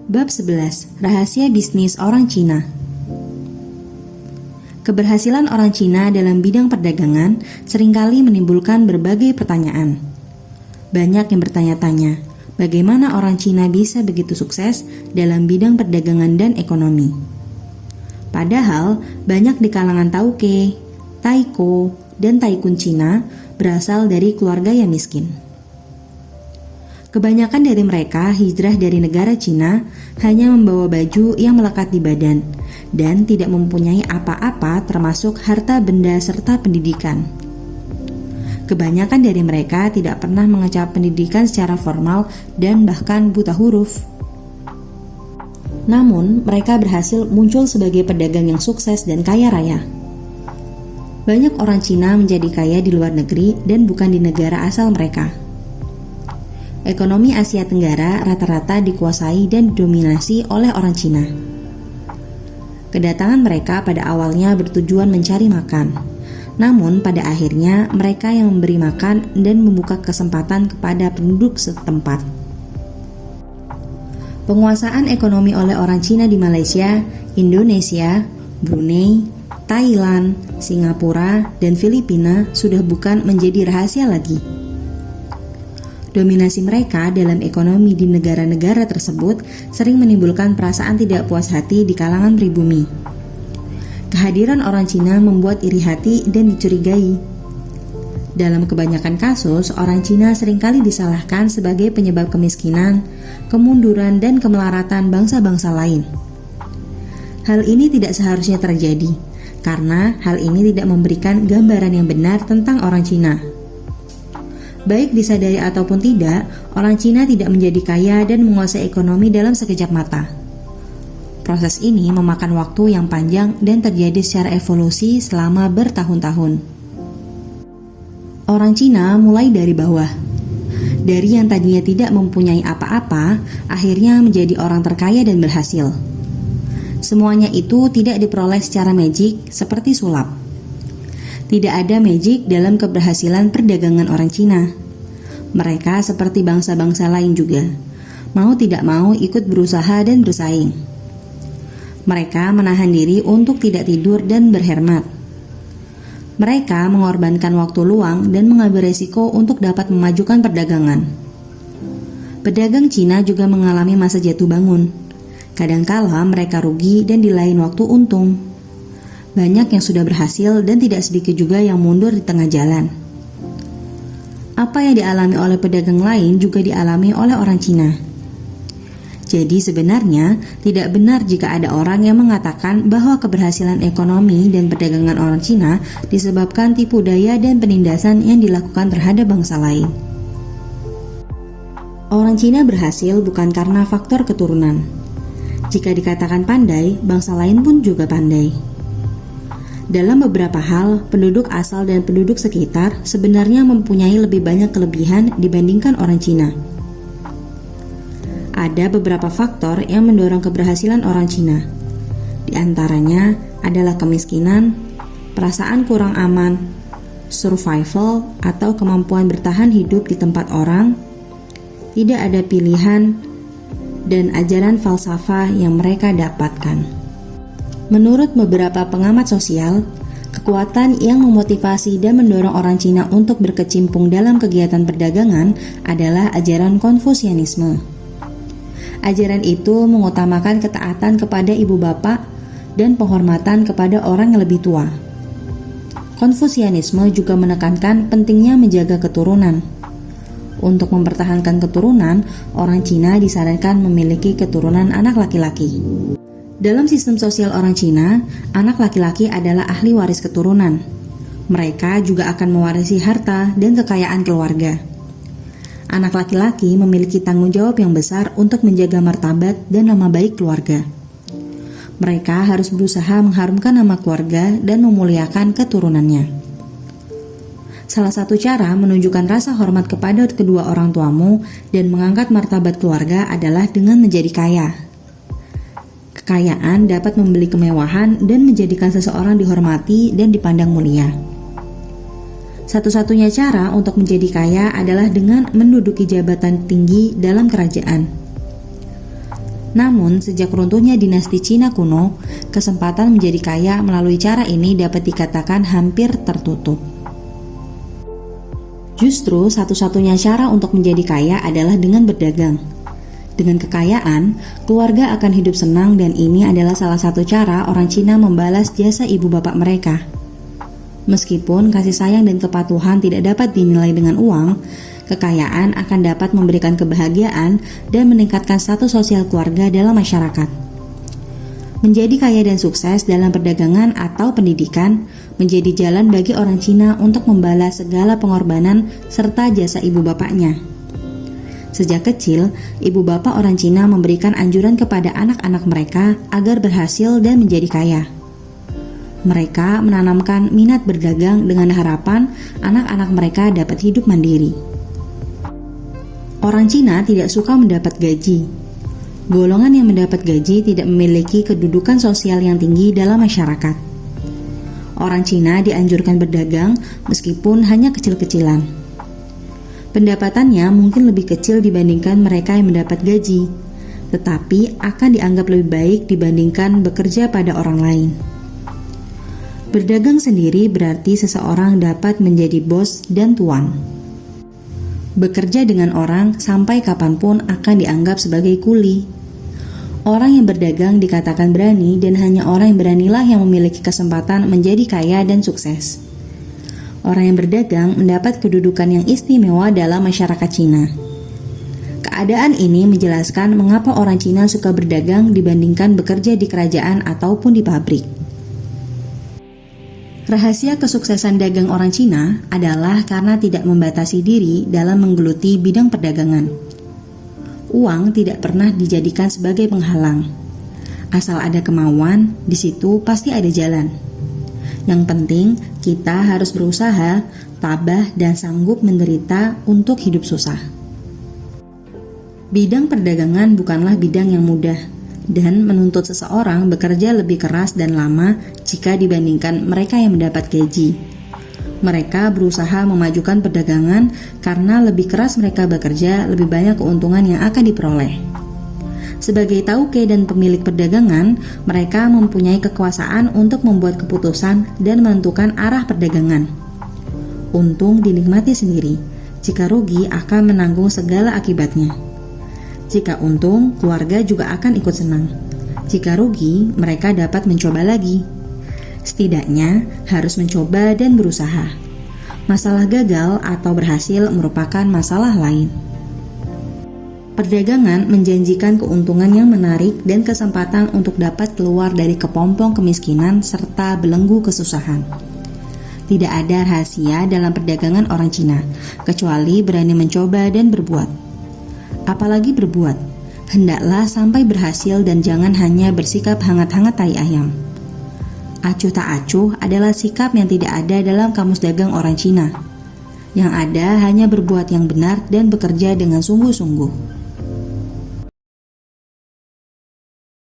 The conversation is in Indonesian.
Bab 11. Rahasia bisnis orang Cina. Keberhasilan orang Cina dalam bidang perdagangan seringkali menimbulkan berbagai pertanyaan. Banyak yang bertanya-tanya, bagaimana orang Cina bisa begitu sukses dalam bidang perdagangan dan ekonomi. Padahal, banyak di kalangan Tauke, Taiko, dan Taikun Cina berasal dari keluarga yang miskin. Kebanyakan dari mereka hijrah dari negara Cina hanya membawa baju yang melekat di badan dan tidak mempunyai apa-apa termasuk harta benda serta pendidikan. Kebanyakan dari mereka tidak pernah mengecap pendidikan secara formal dan bahkan buta huruf. Namun, mereka berhasil muncul sebagai pedagang yang sukses dan kaya raya. Banyak orang Cina menjadi kaya di luar negeri dan bukan di negara asal mereka. Ekonomi Asia Tenggara rata-rata dikuasai dan didominasi oleh orang Cina. Kedatangan mereka pada awalnya bertujuan mencari makan. Namun pada akhirnya mereka yang memberi makan dan membuka kesempatan kepada penduduk setempat. Penguasaan ekonomi oleh orang Cina di Malaysia, Indonesia, Brunei, Thailand, Singapura, dan Filipina sudah bukan menjadi rahasia lagi. Dominasi mereka dalam ekonomi di negara-negara tersebut sering menimbulkan perasaan tidak puas hati di kalangan pribumi. Kehadiran orang Cina membuat iri hati dan dicurigai. Dalam kebanyakan kasus, orang Cina seringkali disalahkan sebagai penyebab kemiskinan, kemunduran, dan kemelaratan bangsa-bangsa lain. Hal ini tidak seharusnya terjadi, karena hal ini tidak memberikan gambaran yang benar tentang orang Cina. Baik disadari ataupun tidak, orang Cina tidak menjadi kaya dan menguasai ekonomi dalam sekejap mata. Proses ini memakan waktu yang panjang dan terjadi secara evolusi selama bertahun-tahun. Orang Cina mulai dari bawah. Dari yang tadinya tidak mempunyai apa-apa, akhirnya menjadi orang terkaya dan berhasil. Semuanya itu tidak diperoleh secara magic seperti sulap. Tidak ada magic dalam keberhasilan perdagangan orang Cina. Mereka seperti bangsa-bangsa lain juga, mau tidak mau ikut berusaha dan bersaing. Mereka menahan diri untuk tidak tidur dan berhemat. Mereka mengorbankan waktu luang dan mengambil resiko untuk dapat memajukan perdagangan. Pedagang Cina juga mengalami masa jatuh bangun. Kadangkala mereka rugi dan di lain waktu untung. Banyak yang sudah berhasil dan tidak sedikit juga yang mundur di tengah jalan. Apa yang dialami oleh pedagang lain juga dialami oleh orang Cina. Jadi sebenarnya tidak benar jika ada orang yang mengatakan bahwa keberhasilan ekonomi dan perdagangan orang Cina disebabkan tipu daya dan penindasan yang dilakukan terhadap bangsa lain. Orang Cina berhasil bukan karena faktor keturunan. Jika dikatakan pandai, bangsa lain pun juga pandai. Dalam beberapa hal, penduduk asal dan penduduk sekitar sebenarnya mempunyai lebih banyak kelebihan dibandingkan orang Cina. Ada beberapa faktor yang mendorong keberhasilan orang Cina. Di antaranya adalah kemiskinan, perasaan kurang aman, survival atau kemampuan bertahan hidup di tempat orang, tidak ada pilihan, dan ajaran falsafah yang mereka dapatkan. Menurut beberapa pengamat sosial, kekuatan yang memotivasi dan mendorong orang Cina untuk berkecimpung dalam kegiatan perdagangan adalah ajaran Konfusianisme. Ajaran itu mengutamakan ketaatan kepada ibu bapak dan penghormatan kepada orang yang lebih tua. Konfusianisme juga menekankan pentingnya menjaga keturunan. Untuk mempertahankan keturunan, orang Cina disarankan memiliki keturunan anak laki-laki. Dalam sistem sosial orang Cina, anak laki-laki adalah ahli waris keturunan. Mereka juga akan mewarisi harta dan kekayaan keluarga. Anak laki-laki memiliki tanggung jawab yang besar untuk menjaga martabat dan nama baik keluarga. Mereka harus berusaha mengharumkan nama keluarga dan memuliakan keturunannya. Salah satu cara menunjukkan rasa hormat kepada kedua orang tuamu dan mengangkat martabat keluarga adalah dengan menjadi kaya. Kekayaan dapat membeli kemewahan dan menjadikan seseorang dihormati dan dipandang mulia. Satu-satunya cara untuk menjadi kaya adalah dengan menduduki jabatan tinggi dalam kerajaan. Namun, sejak runtuhnya dinasti Cina kuno, kesempatan menjadi kaya melalui cara ini dapat dikatakan hampir tertutup. Justru satu-satunya cara untuk menjadi kaya adalah dengan berdagang. Dengan kekayaan, keluarga akan hidup senang dan ini adalah salah satu cara orang Cina membalas jasa ibu bapak mereka. Meskipun kasih sayang dan kepatuhan tidak dapat dinilai dengan uang, kekayaan akan dapat memberikan kebahagiaan dan meningkatkan status sosial keluarga dalam masyarakat. Menjadi kaya dan sukses dalam perdagangan atau pendidikan menjadi jalan bagi orang Cina untuk membalas segala pengorbanan serta jasa ibu bapaknya. Sejak kecil, ibu bapak orang Cina memberikan anjuran kepada anak-anak mereka agar berhasil dan menjadi kaya. Mereka menanamkan minat berdagang dengan harapan anak-anak mereka dapat hidup mandiri. Orang Cina tidak suka mendapat gaji. Golongan yang mendapat gaji tidak memiliki kedudukan sosial yang tinggi dalam masyarakat. Orang Cina dianjurkan berdagang meskipun hanya kecil-kecilan. Pendapatannya mungkin lebih kecil dibandingkan mereka yang mendapat gaji, tetapi akan dianggap lebih baik dibandingkan bekerja pada orang lain. Berdagang sendiri berarti seseorang dapat menjadi bos dan tuan. Bekerja dengan orang sampai kapanpun akan dianggap sebagai kuli. Orang yang berdagang dikatakan berani dan hanya orang yang beranilah yang memiliki kesempatan menjadi kaya dan sukses. Orang yang berdagang mendapat kedudukan yang istimewa dalam masyarakat Cina. Keadaan ini menjelaskan mengapa orang Cina suka berdagang dibandingkan bekerja di kerajaan ataupun di pabrik. Rahasia kesuksesan dagang orang Cina adalah karena tidak membatasi diri dalam menggeluti bidang perdagangan. Uang tidak pernah dijadikan sebagai penghalang. Asal ada kemauan, di situ pasti ada jalan. Yang penting, kita harus berusaha, tabah, dan sanggup menderita untuk hidup susah. Bidang perdagangan bukanlah bidang yang mudah, dan menuntut seseorang bekerja lebih keras dan lama jika dibandingkan mereka yang mendapat gaji. Mereka berusaha memajukan perdagangan karena lebih keras mereka bekerja, lebih banyak keuntungan yang akan diperoleh. Sebagai tauke dan pemilik perdagangan, mereka mempunyai kekuasaan untuk membuat keputusan dan menentukan arah perdagangan. Untung dinikmati sendiri, jika rugi akan menanggung segala akibatnya. Jika untung, keluarga juga akan ikut senang. Jika rugi, mereka dapat mencoba lagi. Setidaknya harus mencoba dan berusaha. Masalah gagal atau berhasil merupakan masalah lain. Perdagangan menjanjikan keuntungan yang menarik dan kesempatan untuk dapat keluar dari kepompong kemiskinan serta belenggu kesusahan. Tidak ada rahasia dalam perdagangan orang Cina, kecuali berani mencoba dan berbuat. Apalagi berbuat, hendaklah sampai berhasil dan jangan hanya bersikap hangat-hangat tai ayam. Acuh tak acuh adalah sikap yang tidak ada dalam kamus dagang orang Cina. Yang ada hanya berbuat yang benar dan bekerja dengan sungguh-sungguh.